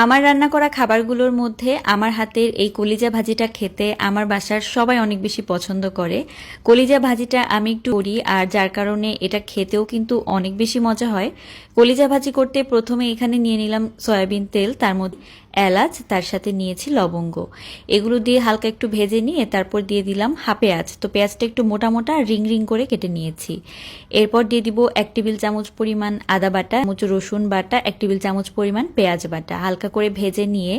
আমার রান্না করা খাবারগুলোর মধ্যে আমার হাতের এই কলিজা ভাজিটা খেতে আমার বাসার সবাই অনেক বেশি পছন্দ করে। কলিজা ভাজিটা আমি একটু করি, আর যার কারণে এটা খেতেও কিন্তু অনেক বেশি মজা হয়। কলিজা ভাজি করতে প্রথমে এখানে নিয়ে নিলাম সয়াবিন তেল, তার মধ্যে এলাচ, তার সাথে নিয়েছি লবঙ্গ। এগুলো দিয়ে হালকা একটু ভেজে নিয়ে তারপর দিয়ে দিলাম পেঁয়াজ। তো পেঁয়াজটা একটু মোটা মোটা রিং রিং করে কেটে নিয়েছি। এরপর দিয়ে দিব 1 টেবিল চামচ পরিমাণ আদা বাটা, রসুন বাটা, 1 টেবিল চামচ পরিমাণ পেঁয়াজ বাটা। হালকা করে ভেজে নিয়ে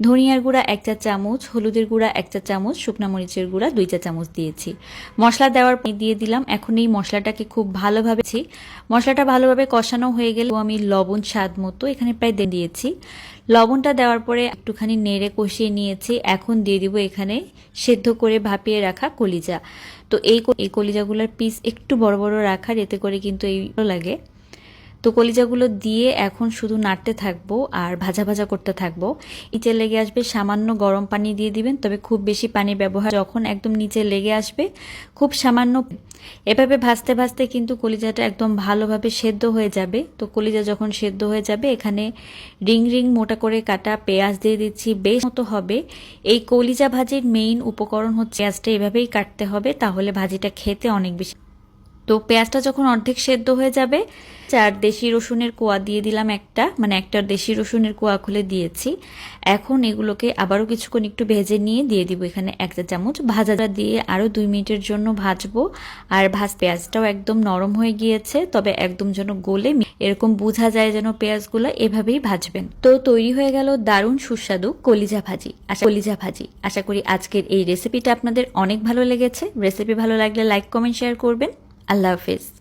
ধনিয়ার গুঁড়া 1 চা চামচ, হলুদের গুঁড়া 1 চা চামচ, শুকনো মরিচের গুঁড়া 2 চা চামচ দিয়েছি। মশলা দেওয়ার পর দিয়ে দিলাম। এখন এই মশলাটাকে খুব ভালোভাবে মশলাটা ভালোভাবে কষানো হয়ে গেলে আমি লবণ স্বাদ মতো এখানে প্রায় দিয়েছি। লবণটা দেওয়ার পরে একটুখানি নেড়ে কষিয়ে নিয়েছি। এখন দিয়ে দিব এখানে সেদ্ধ করে ভাপিয়ে রাখা কলিজা। তো এই কলিজাগুলোর পিস একটু বড় বড় রাখার, এতে করে কিন্তু এই লাগে। তো কলিজাগুলো দিয়ে এখন শুধু নাড়তে থাকবো আর ভাজা ভাজা করতে থাকবো। নিচে লেগে আসবে সামান্য গরম পানি দিয়ে দিবেন, তবে খুব বেশি পানি ব্যবহার, যখন একদম নিচে লেগে আসবে খুব সামান্য। এভাবে ভাজতে ভাজতে কিন্তু কলিজাটা একদম ভালোভাবে সেদ্ধ হয়ে যাবে। তো কলিজা যখন সেদ্ধ হয়ে যাবে, এখানে রিং রিং মোটা করে কাটা পেঁয়াজ দিয়ে দিচ্ছি, বেশ মতো হবে। এই কলিজা ভাজির মেইন উপকরণ হচ্ছে পেঁয়াজটা এভাবেই কাটতে হবে, তাহলে ভাজিটা খেতে অনেক বেশি। তো পেঁয়াজটা যখন অর্ধেক সেদ্ধ হয়ে যাবে, 4 দেশি রসুনের কোয়া দিয়ে দিলাম, একটা দেশি রসুনের কোয়া খুলে দিয়েছি। এখন এগুলোকে আবারও কিছুক্ষণ একটু ভেজে নিয়ে দিয়ে দিব এখানে 1 চা চামচ ভাজা দিয়ে আরও 2 মিনিটের জন্য ভাজবো। আর পেঁয়াজটাও একদম নরম হয়ে গিয়েছে, তবে একদম যেন গলে এরকম বোঝা যায় যেন পেঁয়াজগুলো, এভাবেই ভাজবেন। তো তৈরি হয়ে গেল দারুণ সুস্বাদু কলিজা ভাজি। আশা করি আজকের এই রেসিপিটা আপনাদের অনেক ভালো লেগেছে। রেসিপি ভালো লাগলে লাইক, কমেন্ট, শেয়ার করবেন। আল্লাহ হাফেজ।